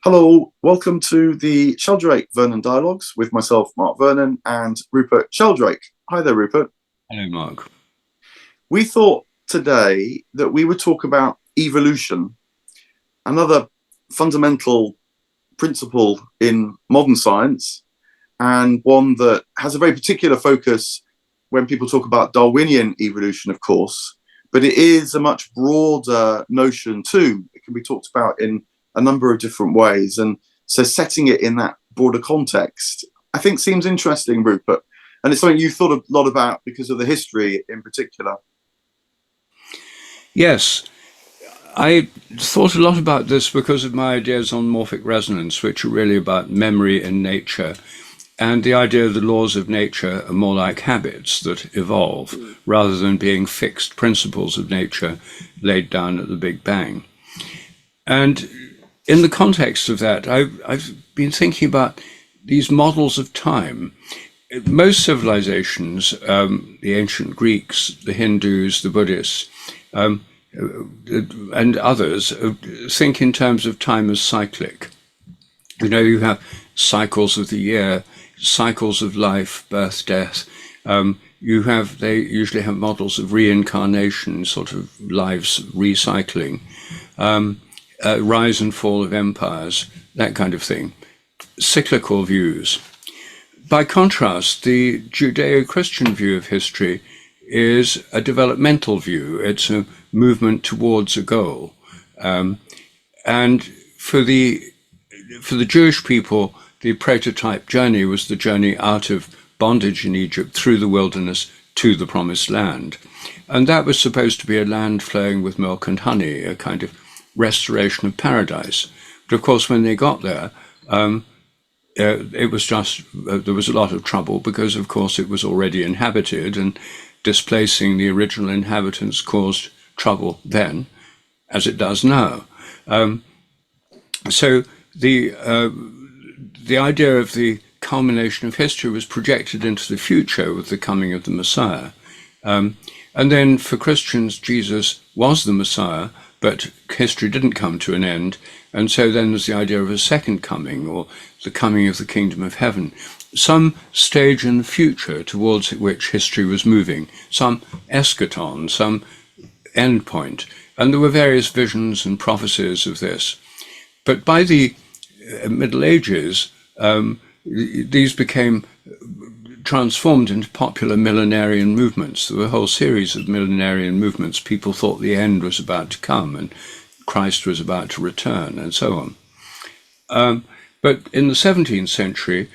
Hello, welcome to the Sheldrake-Vernon dialogues with myself, Mark Vernon, and Rupert Sheldrake. Hi there, Rupert. Hello, Mark. We thought today that we would talk about evolution, another fundamental principle in modern science, and one that has a very particular focus when people talk about Darwinian evolution, of course, but it is a much broader notion too. It can be talked about in a number of different ways. And so setting it in that broader context, I think seems interesting, Rupert. And it's something you thought a lot about because of the history in particular. Yes, I thought a lot about this because of my ideas on morphic resonance, which are really about memory and nature, and the idea of the laws of nature are more like habits that evolve rather than being fixed principles of nature laid down at the Big Bang. And in the context of that, I've been thinking about these models of time. Most civilizations, the ancient Greeks, the Hindus, the Buddhists, and others, think in terms of time as cyclic. You know, you have cycles of the year, cycles of life, birth, death. They usually have models of reincarnation, sort of lives recycling, rise and fall of empires, that kind of thing. Cyclical views. By contrast, the Judeo-Christian view of history is a developmental view. It's a movement towards a goal. And for the Jewish people, the prototype journey was the journey out of bondage in Egypt through the wilderness to the promised land. And that was supposed to be a land flowing with milk and honey, a kind of restoration of paradise. But of course, when they got there, it was just, there was a lot of trouble because, of course, it was already inhabited, and displacing the original inhabitants caused trouble then, as it does now. So the idea of the culmination of history was projected into the future with the coming of the Messiah. And then for Christians, Jesus was the Messiah, but history didn't come to an end. And so then there's the idea of a second coming, or the coming of the kingdom of heaven, some stage in the future towards which history was moving, some eschaton, some end point. And there were various visions and prophecies of this. But by the Middle Ages, these became transformed into popular millenarian movements. There were a whole series of millenarian movements. People thought the end was about to come and Christ was about to return, and so on. But in the 17th century,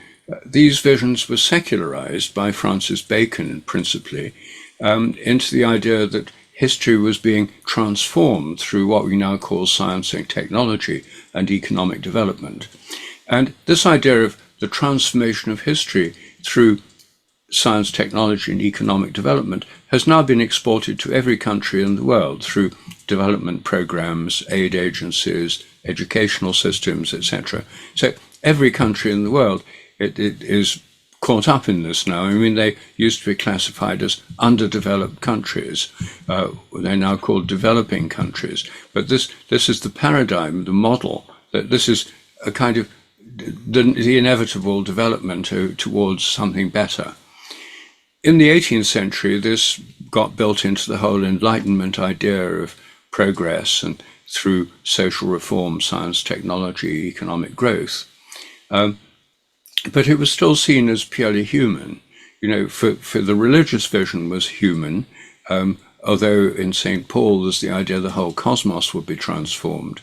these visions were secularized by Francis Bacon, principally, into the idea that history was being transformed through what we now call science and technology and economic development. And this idea of the transformation of history through science, technology, and economic development has now been exported to every country in the world through development programs, aid agencies, educational systems, etc. So every country in the world it is caught up in this now. I mean, they used to be classified as underdeveloped countries. They're now called developing countries. But this is the paradigm, the model, that this is a kind of the inevitable development towards something better. In the 18th century, this got built into the whole Enlightenment idea of progress and through social reform, science, technology, economic growth. But it was still seen as purely human. You know, for the religious vision was human, although in St. Paul there's the idea the whole cosmos would be transformed.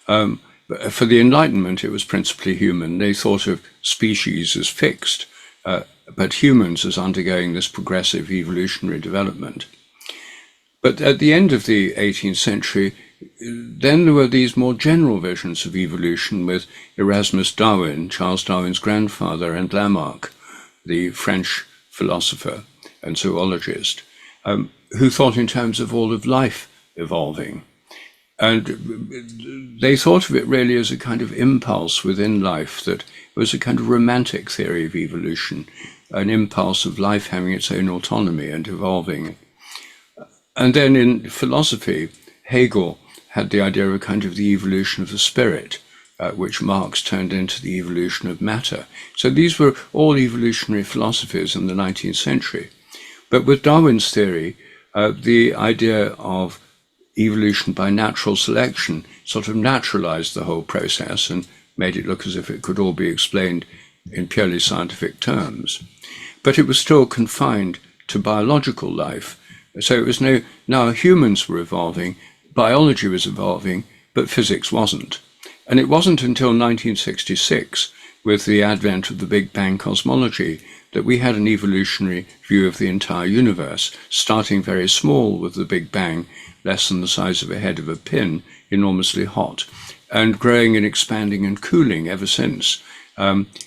But for the Enlightenment, it was principally human. They thought of species as fixed, but humans as undergoing this progressive evolutionary development. But at the end of the 18th century, then there were these more general visions of evolution with Erasmus Darwin, Charles Darwin's grandfather, and Lamarck, the French philosopher and zoologist, who thought in terms of all of life evolving. And they thought of it really as a kind of impulse within life, that it was a kind of romantic theory of evolution, an impulse of life having its own autonomy and evolving. And then in philosophy, Hegel had the idea of a kind of the evolution of the spirit, which Marx turned into the evolution of matter. So these were all evolutionary philosophies in the 19th century. But with Darwin's theory, the idea of evolution by natural selection sort of naturalized the whole process and made it look as if it could all be explained in purely scientific terms. But it was still confined to biological life. So it was now humans were evolving, biology was evolving, but physics wasn't. And it wasn't until 1966, with the advent of the Big Bang cosmology, that we had an evolutionary view of the entire universe, starting very small with the Big Bang, less than the size of a head of a pin, enormously hot, and growing and expanding and cooling ever since,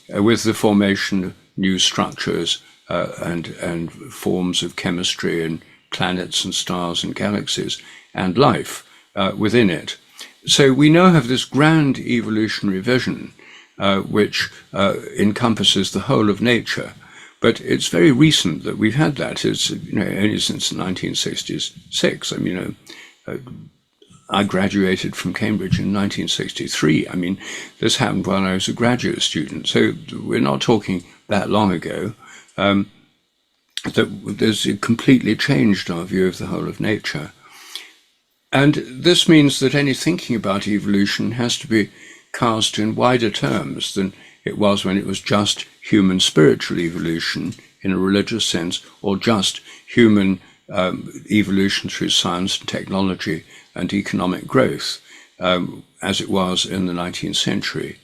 with the formation of new structures and forms of chemistry and planets and stars and galaxies and life within it. So we now have this grand evolutionary vision which encompasses the whole of nature. But it's very recent that we've had that. It's only since the 1966. I mean, I graduated from Cambridge in 1963. I mean, this happened when I was a graduate student. So we're not talking that long ago. That there's completely changed our view of the whole of nature. And this means that any thinking about evolution has to be cast in wider terms than it was when it was just human spiritual evolution in a religious sense, or just human evolution through science and technology and economic growth, as it was in the 19th century.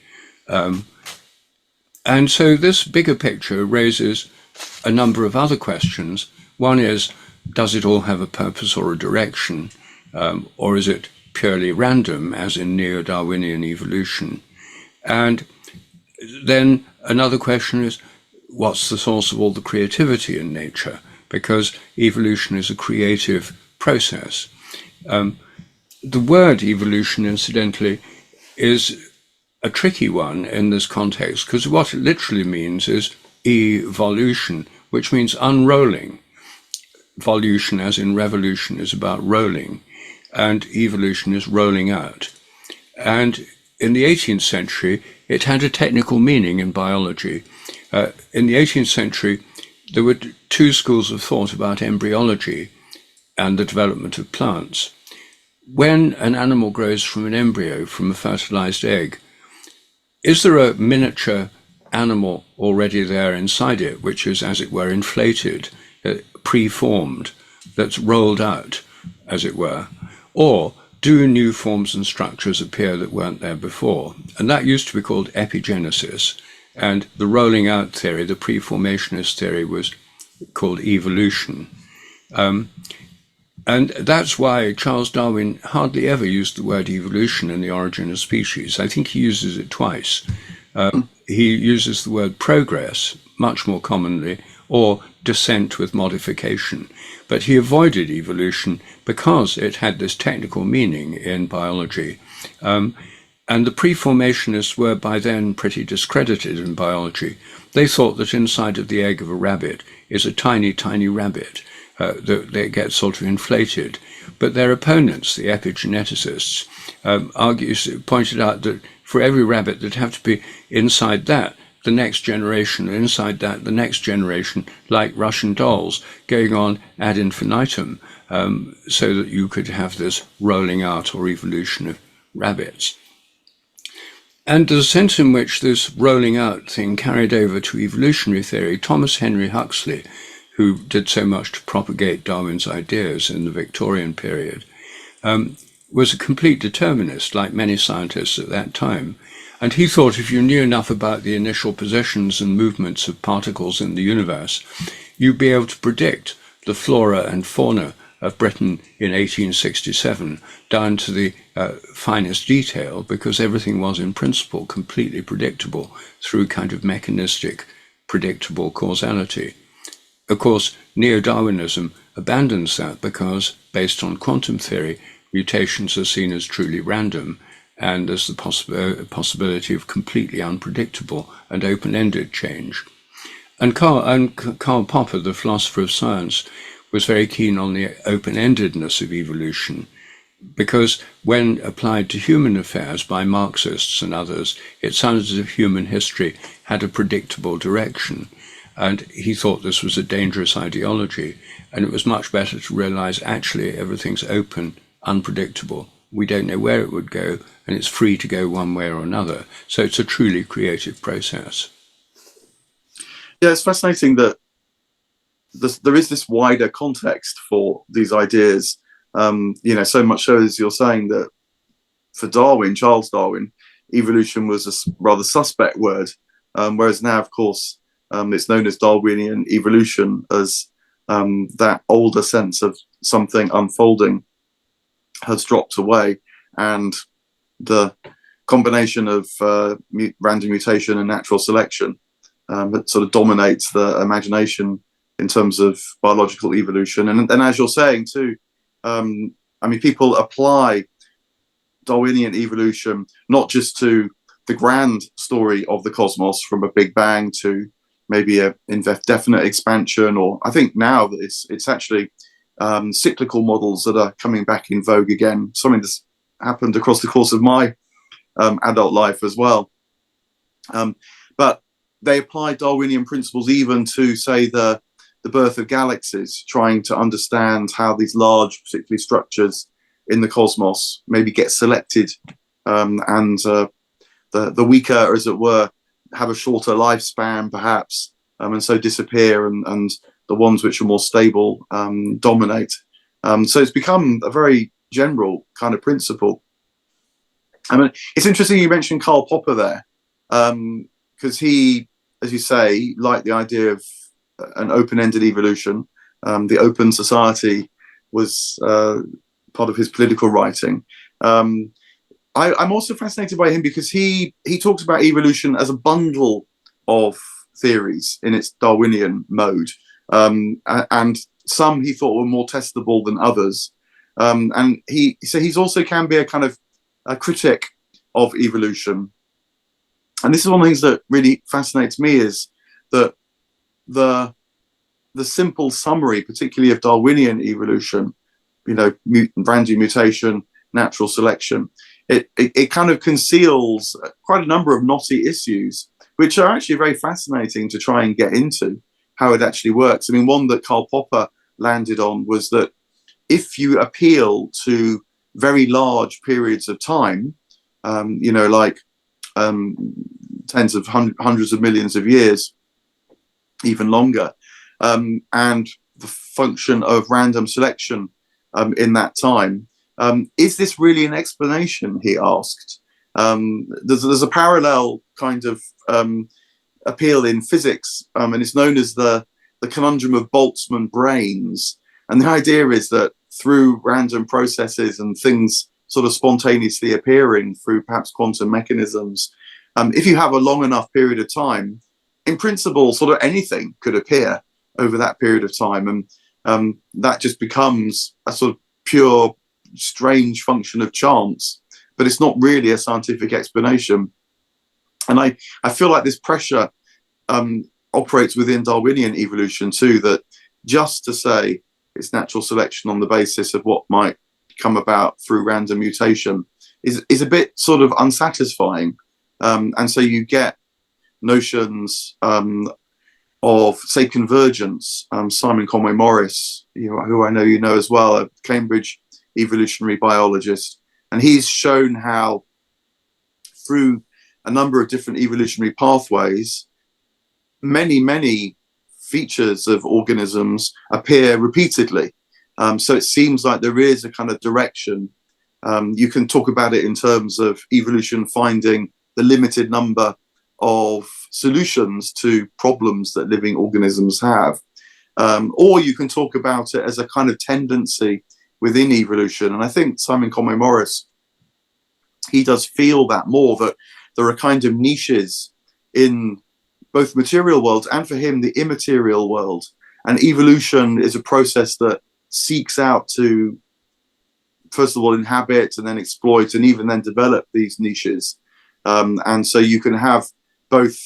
And so this bigger picture raises a number of other questions. One is, does it all have a purpose or a direction, or is it purely random, as in neo-Darwinian evolution? And then another question is, what's the source of all the creativity in nature? Because evolution is a creative process. The word evolution, incidentally, is a tricky one in this context, because what it literally means is evolution, which means unrolling. Volution, as in revolution, is about rolling, and evolution is rolling out. And in the 18th century, it had a technical meaning in biology. In the 18th century, there were two schools of thought about embryology and the development of plants. When an animal grows from an embryo, from a fertilized egg, is there a miniature animal already there inside it, which is, as it were, inflated, preformed, that's rolled out, as it were? Or do new forms and structures appear that weren't there before? And that used to be called epigenesis. And the rolling out theory, the preformationist theory, was called evolution. And that's why Charles Darwin hardly ever used the word evolution in The Origin of Species. I think he uses it twice. He uses the word progress much more commonly, or descent with modification. But he avoided evolution because it had this technical meaning in biology. And the preformationists were by then pretty discredited in biology. They thought that inside of the egg of a rabbit is a tiny, tiny rabbit that gets sort of inflated. But their opponents, the epigeneticists, pointed out that for every rabbit, there'd have to be inside that the next generation, and inside that the next generation, like Russian dolls, going on ad infinitum, so that you could have this rolling out or evolution of rabbits. And the sense in which this rolling out thing carried over to evolutionary theory, Thomas Henry Huxley, who did so much to propagate Darwin's ideas in the Victorian period, was a complete determinist, like many scientists at that time. And he thought if you knew enough about the initial positions and movements of particles in the universe, you'd be able to predict the flora and fauna of Britain in 1867 down to the finest detail, because everything was in principle completely predictable through kind of mechanistic, predictable causality. Of course, neo-Darwinism abandons that because, based on quantum theory, mutations are seen as truly random, and there's the possibility of completely unpredictable and open-ended change. And Karl Popper, the philosopher of science, was very keen on the open-endedness of evolution. because when applied to human affairs by Marxists and others, it sounded as if human history had a predictable direction. And he thought this was a dangerous ideology, and it was much better to realize actually everything's open, unpredictable. We don't know where it would go, and it's free to go one way or another. So it's a truly creative process. Yeah, it's fascinating that there is this wider context for these ideas. So much so, as you're saying, that for Darwin, Charles Darwin, evolution was a rather suspect word, whereas now, of course, it's known as Darwinian evolution, as that older sense of something unfolding has dropped away, and the combination of random mutation and natural selection that sort of dominates the imagination in terms of biological evolution. And as you're saying too, people apply Darwinian evolution not just to the grand story of the cosmos from a Big Bang to maybe a indefinite expansion, or I think now that it's actually cyclical models that are coming back in vogue again, something that's happened across the course of my adult life as well. But they apply Darwinian principles even to, say, the birth of galaxies, trying to understand how these large, particularly structures in the cosmos, maybe get selected, and the weaker, as it were, have a shorter lifespan, perhaps, and so disappear, and the ones which are more stable dominate. So it's become a very general kind of principle. I mean, it's interesting you mentioned Karl Popper there, because he, as you say, liked the idea of an open-ended evolution. The open society was part of his political writing. I'm also fascinated by him because he talks about evolution as a bundle of theories in its Darwinian mode, and some he thought were more testable than others. And he's also can be a kind of a critic of evolution. And this is one of the things that really fascinates me, is that the simple summary, particularly of Darwinian evolution, random mutation, natural selection, it kind of conceals quite a number of knotty issues, which are actually very fascinating to try and get into how it actually works. I mean, one that Karl Popper landed on was that if you appeal to very large periods of time, tens of hundreds of millions of years, even longer, and the function of random selection in that time, is this really an explanation, he asked. There's a parallel kind of appeal in physics, and it's known as the conundrum of Boltzmann brains. And the idea is that through random processes and things sort of spontaneously appearing through perhaps quantum mechanisms, if you have a long enough period of time, in principle, sort of anything could appear over that period of time. And that just becomes a sort of pure, strange function of chance, but it's not really a scientific explanation. And I feel like this pressure operates within Darwinian evolution too, that just to say it's natural selection on the basis of what might come about through random mutation is a bit sort of unsatisfying. And so you get notions of, say, convergence. Simon Conway Morris, who I know you know as well, a Cambridge evolutionary biologist, and he's shown how through a number of different evolutionary pathways, many features of organisms appear repeatedly. So it seems like there is a kind of direction. You can talk about it in terms of evolution finding the limited number of solutions to problems that living organisms have. Or you can talk about it as a kind of tendency within evolution. And I think Simon Conway Morris, he does feel that more, that there are kind of niches in both material worlds and, for him, the immaterial world. And evolution is a process that seeks out to, first of all, inhabit and then exploit and even then develop these niches. And so you can have both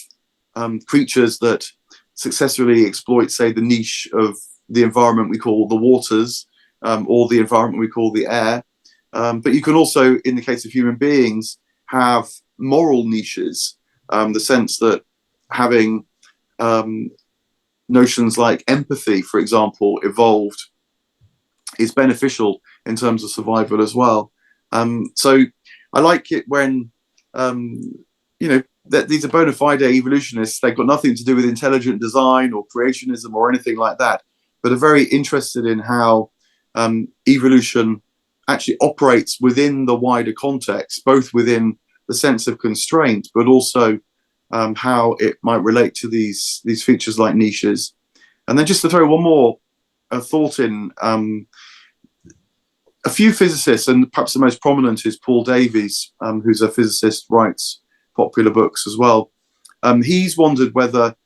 creatures that successfully exploit, say, the niche of the environment we call the waters, or the environment we call the air, But you can also, in the case of human beings, have moral niches, the sense that having notions like empathy, for example, evolved is beneficial in terms of survival as well. So I like it when, that these are bona fide evolutionists. They've got nothing to do with intelligent design or creationism or anything like that, but are very interested in how evolution actually operates within the wider context, both within the sense of constraint, but also how it might relate to these features like niches. And then just to throw one more thought in, a few physicists, and perhaps the most prominent is Paul Davies, who's a physicist, writes popular books as well. He's wondered whether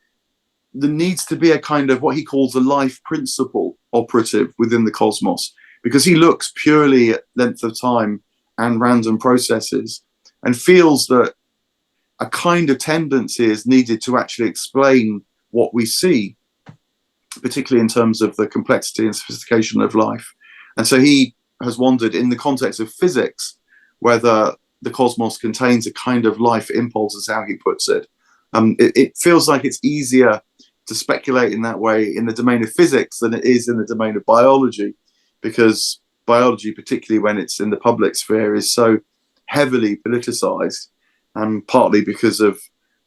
there needs to be a kind of what he calls a life principle operative within the cosmos, because he looks purely at length of time and random processes and feels that a kind of tendency is needed to actually explain what we see, particularly in terms of the complexity and sophistication of life. And so he has wondered, in the context of physics, whether the cosmos contains a kind of life impulse, is how he puts it. It feels like it's easier to speculate in that way in the domain of physics than it is in the domain of biology, because biology, particularly when it's in the public sphere, is so heavily politicized, and partly because of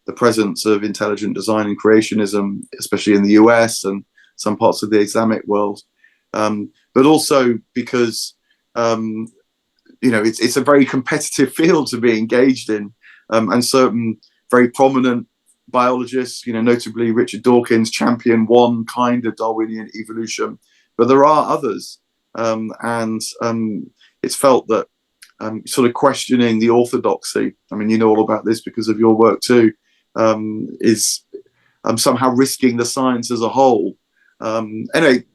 the presence of intelligent design and creationism, especially in the US and some parts of the Islamic world, but also because it's a very competitive field to be engaged in, and certain very prominent biologists, notably Richard Dawkins, champion one kind of Darwinian evolution, but there are others, and it's felt that sort of questioning the orthodoxy, I mean, you know all about this because of your work too, is somehow risking the science as a whole. Anyway,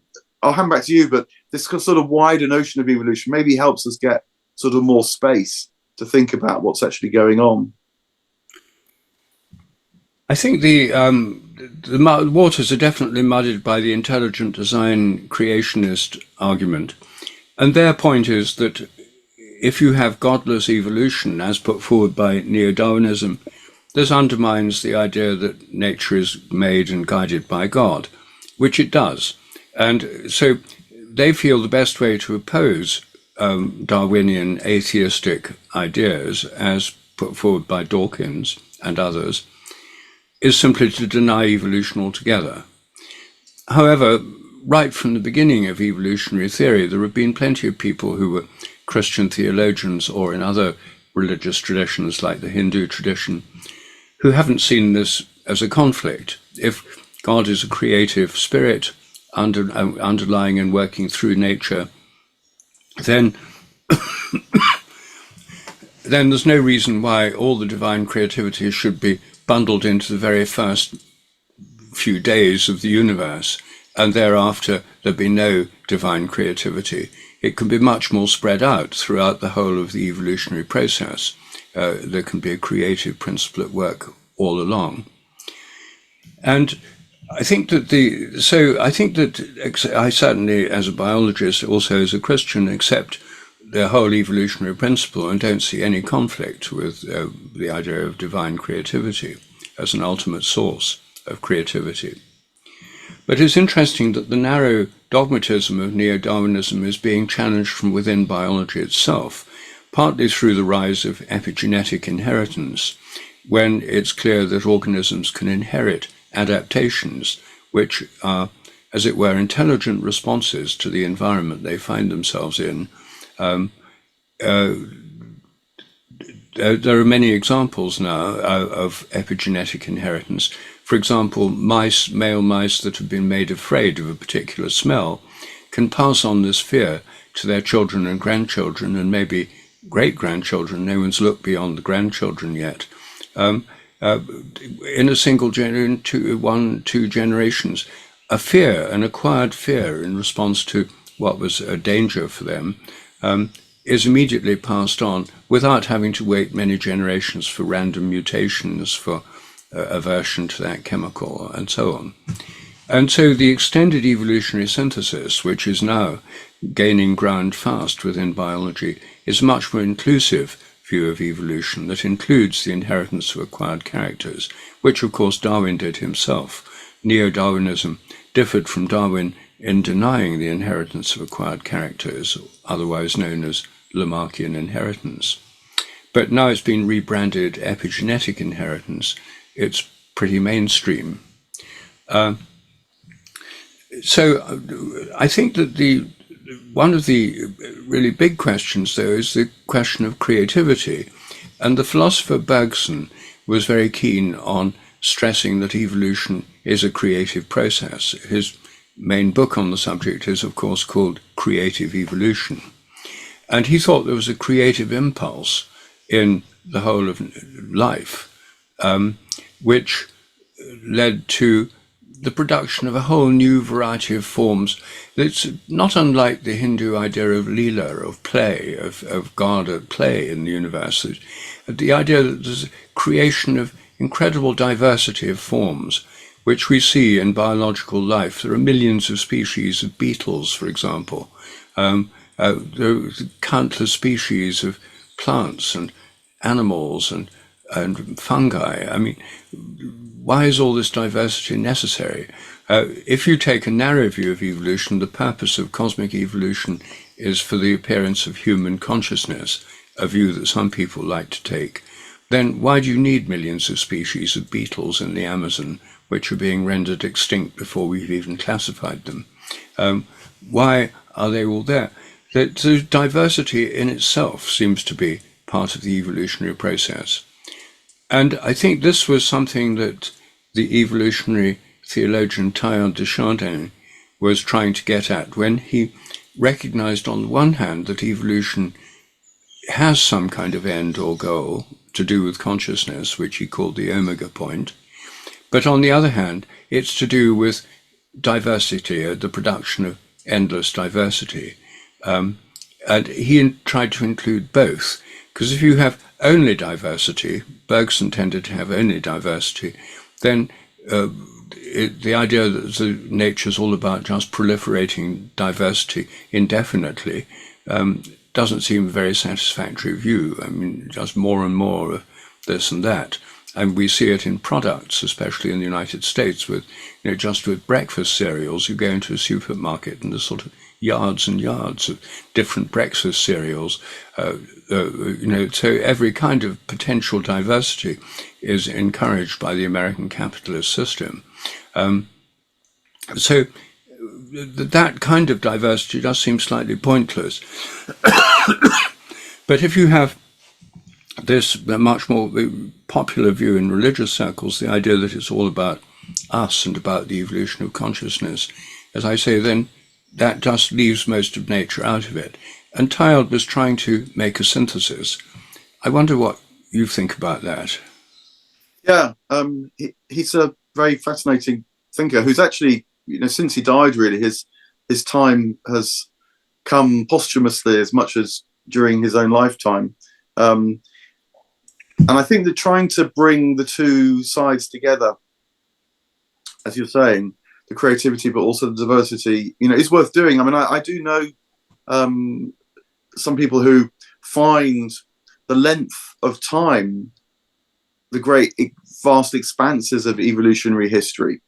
I'll hand back to you, but this sort of wider notion of evolution maybe helps us get sort of more space to think about what's actually going on. I think the waters are definitely muddied by the intelligent design creationist argument. And their point is that if you have godless evolution, as put forward by neo-Darwinism, this undermines the idea that nature is made and guided by God, which it does. And so they feel the best way to oppose Darwinian atheistic ideas, as put forward by Dawkins and others, is simply to deny evolution altogether. However, right from the beginning of evolutionary theory, there have been plenty of people who were Christian theologians or in other religious traditions like the Hindu tradition who haven't seen this as a conflict. If God is a creative spirit underlying and working through nature, then there's no reason why all the divine creativity should be bundled into the very first few days of the universe, and thereafter there be no divine creativity. It can be much more spread out throughout the whole of the evolutionary process. There can be a creative principle at work all along. And I think that I certainly, as a biologist, also as a Christian, accept the whole evolutionary principle and don't see any conflict with the idea of divine creativity as an ultimate source of creativity. But it's interesting that the narrow dogmatism of neo-Darwinism is being challenged from within biology itself, partly through the rise of epigenetic inheritance, when it's clear that organisms can inherit adaptations which are, as it were, intelligent responses to the environment they find themselves in. There are many examples now of epigenetic inheritance. For example, male mice that have been made afraid of a particular smell can pass on this fear to their children and grandchildren and maybe great-grandchildren. No one's looked beyond the grandchildren yet. In a single two generations, an acquired fear in response to what was a danger for them, is immediately passed on without having to wait many generations for random mutations, for aversion to that chemical, and so on. And so the extended evolutionary synthesis, which is now gaining ground fast within biology, is a much more inclusive view of evolution that includes the inheritance of acquired characters, which of course Darwin did himself. Neo-Darwinism differed from Darwin in denying the inheritance of acquired characters, otherwise known as Lamarckian inheritance. But now it's been rebranded epigenetic inheritance. It's pretty mainstream. So I think that one of the really big questions, though, is the question of creativity. And the philosopher Bergson was very keen on stressing that evolution is a creative process. His main book on the subject is, of course, called Creative Evolution. And he thought there was a creative impulse in the whole of life, which led to the production of a whole new variety of forms that's not unlike the Hindu idea of Leela, of play, of God at play in the universe. The idea that there's a creation of incredible diversity of forms, which we see in biological life. There are millions of species of beetles, for example. There are countless species of plants and animals and fungi. I mean, why is all this diversity necessary? If you take a narrow view of evolution, the purpose of cosmic evolution is for the appearance of human consciousness, a view that some people like to take. Then why do you need millions of species of beetles in the Amazon, which are being rendered extinct before we've even classified them? Why are they all there? The diversity in itself seems to be part of the evolutionary process. And I think this was something that the evolutionary theologian Teilhard de Chardin was trying to get at when he recognized, on the one hand, that evolution has some kind of end or goal to do with consciousness, which he called the omega point. But on the other hand, it's to do with diversity, the production of endless diversity. And he tried to include both, because if you have only diversity, Bergson tended to have only diversity, then the idea that nature is all about just proliferating diversity indefinitely doesn't seem a very satisfactory view. I mean, just more and more of this and that. And we see it in products, especially in the United States, with, just with breakfast cereals. You go into a supermarket and there's sort of yards and yards of different breakfast cereals. So every kind of potential diversity is encouraged by the American capitalist system. So that kind of diversity does seem slightly pointless. But if you have this much more popular view in religious circles, the idea that it's all about us and about the evolution of consciousness, as I say, then that just leaves most of nature out of it. And Teilhard was trying to make a synthesis. I wonder what you think about that. Yeah, he's a very fascinating thinker who's actually, since he died, really, his time has come posthumously as much as during his own lifetime. And I think that trying to bring the two sides together, as you're saying, the creativity, but also the diversity, is worth doing. I mean, I do know some people who find the length of time, the great vast expanses of evolutionary history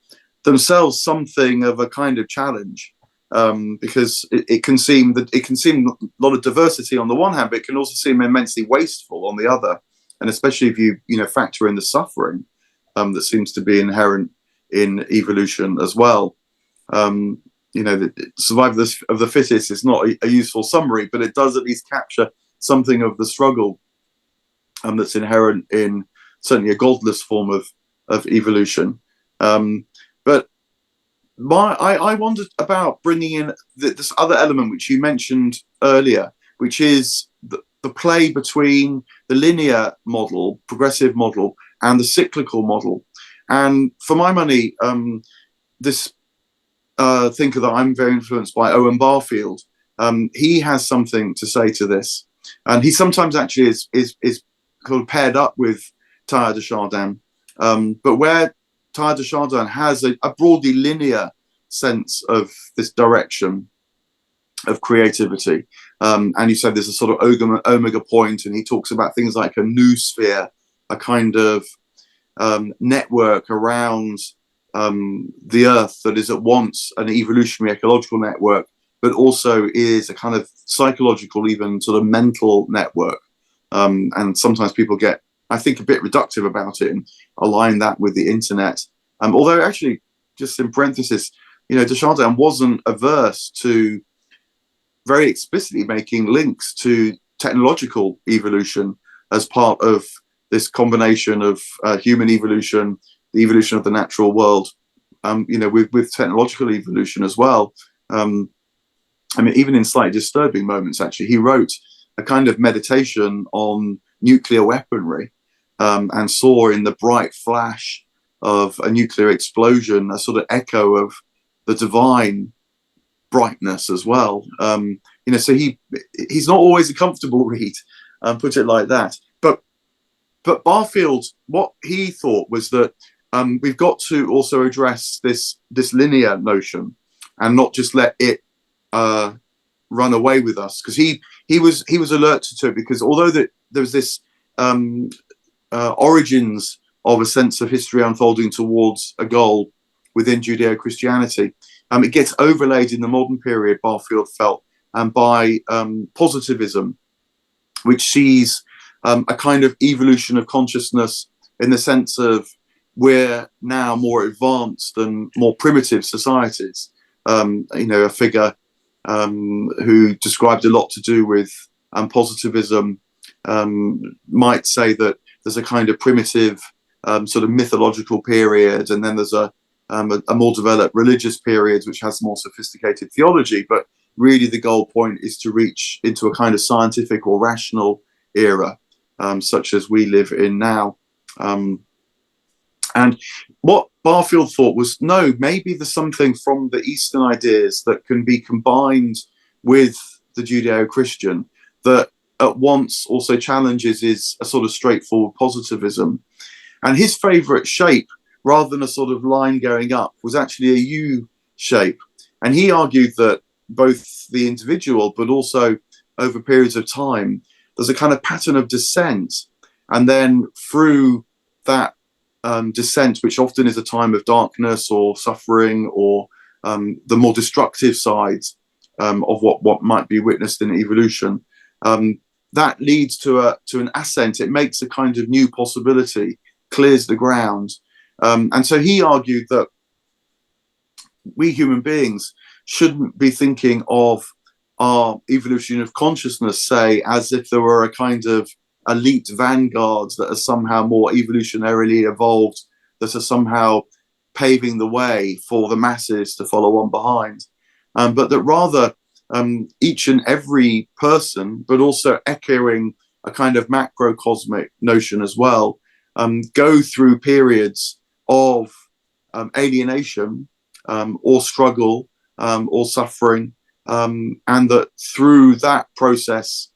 themselves something of a kind of challenge, because it can seem a lot of diversity on the one hand, but it can also seem immensely wasteful on the other. And especially if you factor in the suffering that seems to be inherent in evolution as well. The survival of the fittest is not a useful summary, but it does at least capture something of the struggle that's inherent in certainly a godless form of evolution. But I wondered about bringing in this other element which you mentioned earlier, which is the play between the linear model, progressive model, and the cyclical model. And for my money, this thinker that I'm very influenced by, Owen Barfield, he has something to say to this. And he sometimes actually is kind of paired up with Teilhard de Chardin. But where Teilhard de Chardin has a broadly linear sense of this direction of creativity, And you said there's a sort of omega point, and he talks about things like a noosphere, a kind of network around the Earth that is at once an evolutionary ecological network, but also is a kind of psychological, even sort of mental network. And sometimes people get, I think, a bit reductive about it and align that with the internet. Although actually, just in parenthesis, de Chardin wasn't averse to very explicitly making links to technological evolution as part of this combination of human evolution, the evolution of the natural world, with technological evolution as well. Even in slightly disturbing moments, actually, he wrote a kind of meditation on nuclear weaponry, and saw in the bright flash of a nuclear explosion a sort of echo of the divine brightness as well. So he's not always a comfortable read, put it like that. But Barfield, what he thought was that we've got to also address this linear notion and not just let it run away with us, because he was alert to it, because although there was this origins of a sense of history unfolding towards a goal within Judeo-Christianity, it gets overlaid in the modern period, Barfield felt, by positivism, which sees a kind of evolution of consciousness in the sense of we're now more advanced than more primitive societies. A figure who described a lot to do with positivism might say that there's a kind of primitive sort of mythological period, and then there's a more developed religious period which has more sophisticated theology. But really the goal point is to reach into a kind of scientific or rational era, such as we live in now. And what Barfield thought was, no, maybe there's something from the Eastern ideas that can be combined with the Judeo-Christian that at once also challenges is a sort of straightforward positivism. And his favourite shape, rather than a sort of line going up, was actually a U shape. And he argued that both the individual, but also over periods of time, there's a kind of pattern of descent. And then through that descent, which often is a time of darkness or suffering or the more destructive sides of what might be witnessed in evolution, that leads to an ascent. It makes a kind of new possibility, clears the ground. And so he argued that we human beings shouldn't be thinking of our evolution of consciousness, say, as if there were a kind of elite vanguards that are somehow more evolutionarily evolved, that are somehow paving the way for the masses to follow on behind. But that rather each and every person, but also echoing a kind of macrocosmic notion as well, go through periods of alienation or struggle or suffering, and that through that process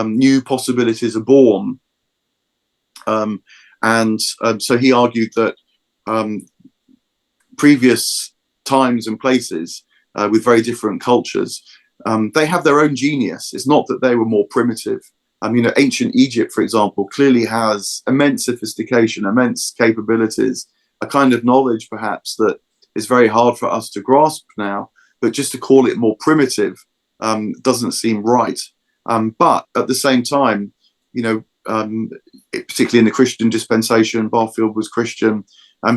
new possibilities are born. So he argued that previous times and places with very different cultures, they have their own genius. It's not that they were more primitive. Ancient Egypt, for example, clearly has immense sophistication, immense capabilities, a kind of knowledge perhaps that is very hard for us to grasp now, but just to call it more primitive doesn't seem right. But at the same time, particularly in the Christian dispensation, Barfield was Christian,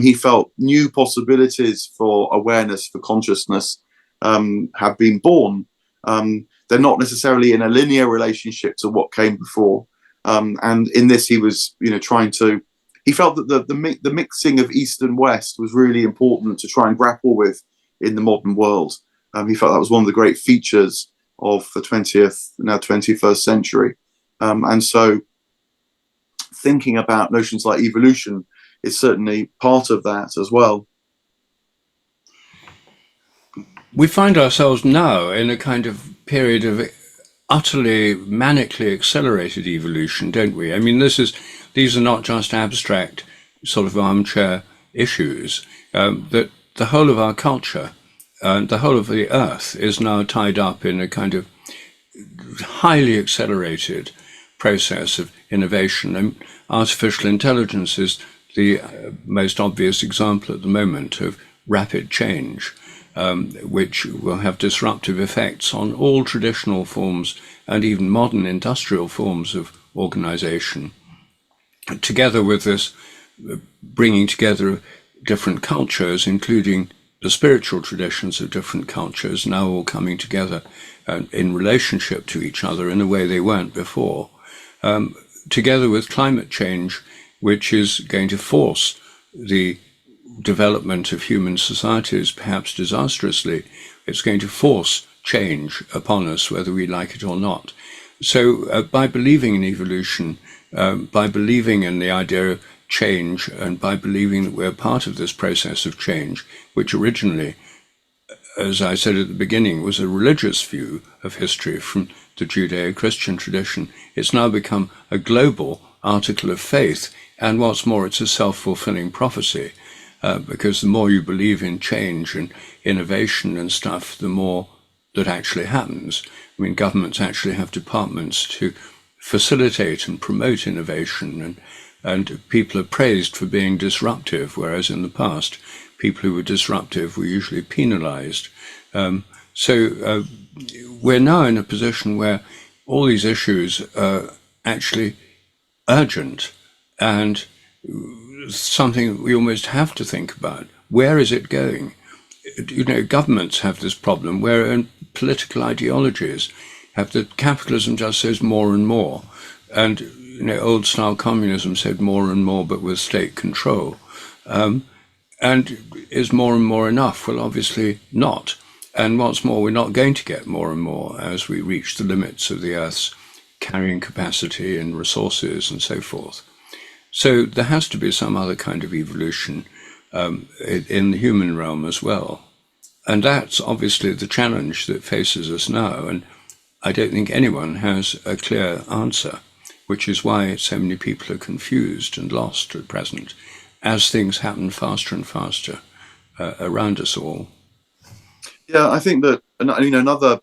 he felt new possibilities for awareness, for consciousness have been born. They're not necessarily in a linear relationship to what came before. And in this, he was, he felt that the mixing of East and West was really important to try and grapple with in the modern world. He felt that was one of the great features of the 20th, now 21st century. And so thinking about notions like evolution is certainly part of that as well. We find ourselves now in a kind of period of utterly manically accelerated evolution, don't we? These are not just abstract sort of armchair issues, that the whole of our culture, the whole of the earth is now tied up in a kind of highly accelerated process of innovation. And artificial intelligence is the most obvious example at the moment of rapid change, which will have disruptive effects on all traditional forms and even modern industrial forms of organization. Together with this bringing together different cultures, including the spiritual traditions of different cultures, now all coming together in relationship to each other in a way they weren't before, together with climate change, which is going to force the development of human societies, perhaps disastrously. It's going to force change upon us, whether we like it or not. So by believing in evolution, by believing in the idea of change, and by believing that we're part of this process of change, which originally, as I said at the beginning, was a religious view of history from the Judeo-Christian tradition, it's now become a global article of faith, and what's more, it's a self-fulfilling prophecy, because the more you believe in change and innovation and stuff, the more that actually happens. I mean, governments actually have departments to facilitate and promote innovation, and people are praised for being disruptive, whereas in the past, people who were disruptive were usually penalized. So we're now in a position where all these issues are actually urgent and something we almost have to think about. Where is it going? You know, governments have this problem where political ideologies have that capitalism just says more and more. And, you know, old style communism said more and more, but with state control. And is more and more enough? Well, obviously not. And what's more, we're not going to get more and more as we reach the limits of the Earth's carrying capacity and resources and so forth. So there has to be some other kind of evolution in the human realm as well. And that's obviously the challenge that faces us now. And I don't think anyone has a clear answer, which is why so many people are confused and lost at present, as things happen faster and faster around us all. Yeah, I think that, you know, another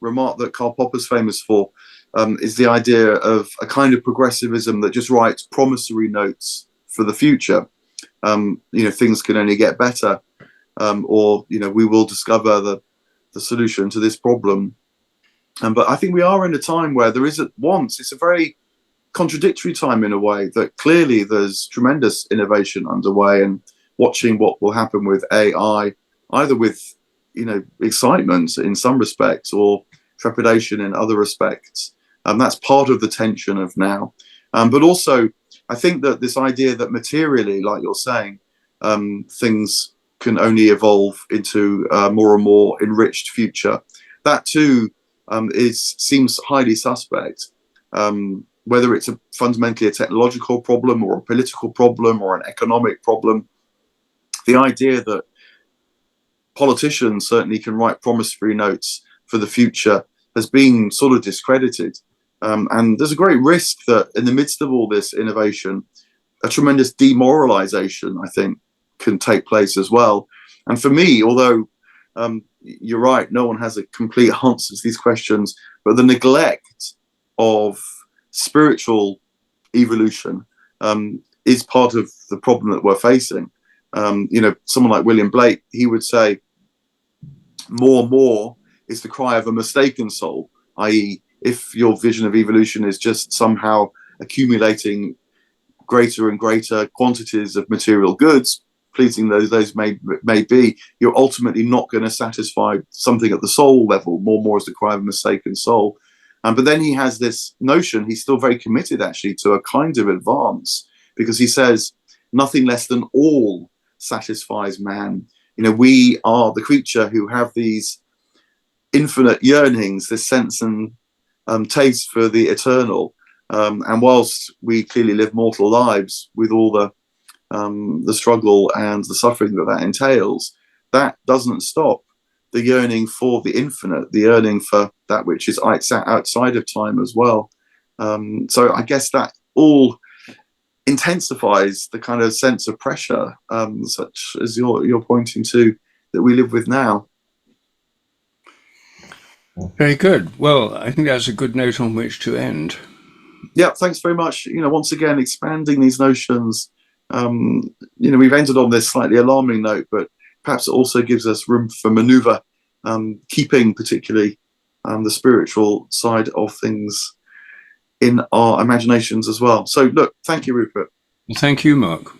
remark that Karl Popper's famous for is the idea of a kind of progressivism that just writes promissory notes for the future. You know, things can only get better, or, you know, we will discover the solution to this problem. But I think we are in a time where there is, at once, it's a very contradictory time in a way, that clearly there's tremendous innovation underway, and watching what will happen with AI, either with, you know, excitement in some respects or trepidation in other respects. That's part of the tension of now. But also, I think that this idea that materially, like you're saying, things can only evolve into a more and more enriched future, that too seems highly suspect. Whether it's fundamentally a technological problem or a political problem or an economic problem, the idea that politicians certainly can write promissory notes for the future has been sort of discredited. And there's a great risk that in the midst of all this innovation, a tremendous demoralization, I think, can take place as well. And for me, although you're right, no one has a complete answer to these questions, but the neglect of spiritual evolution is part of the problem that we're facing. You know, someone like William Blake, he would say, more is the cry of a mistaken soul, i.e., if your vision of evolution is just somehow accumulating greater and greater quantities of material goods, pleasing though those may be, you're ultimately not going to satisfy something at the soul level. More is the cry of a mistaken soul. But then he has this notion, he's still very committed actually to a kind of advance, because he says nothing less than all satisfies man. You know, we are the creature who have these infinite yearnings, this sense and taste for the eternal. And whilst we clearly live mortal lives with all the struggle and the suffering that entails, that doesn't stop the yearning for the infinite, the yearning for that which is outside of time as well. So I guess that all intensifies the kind of sense of pressure, such as you're pointing to, that we live with now. Very good. Well, I think that's a good note on which to end. Yeah, thanks very much. Once again, expanding these notions. We've ended on this slightly alarming note, but perhaps it also gives us room for maneuver, keeping particularly the spiritual side of things in our imaginations as well. So, look, thank you, Rupert. Thank you, Mark.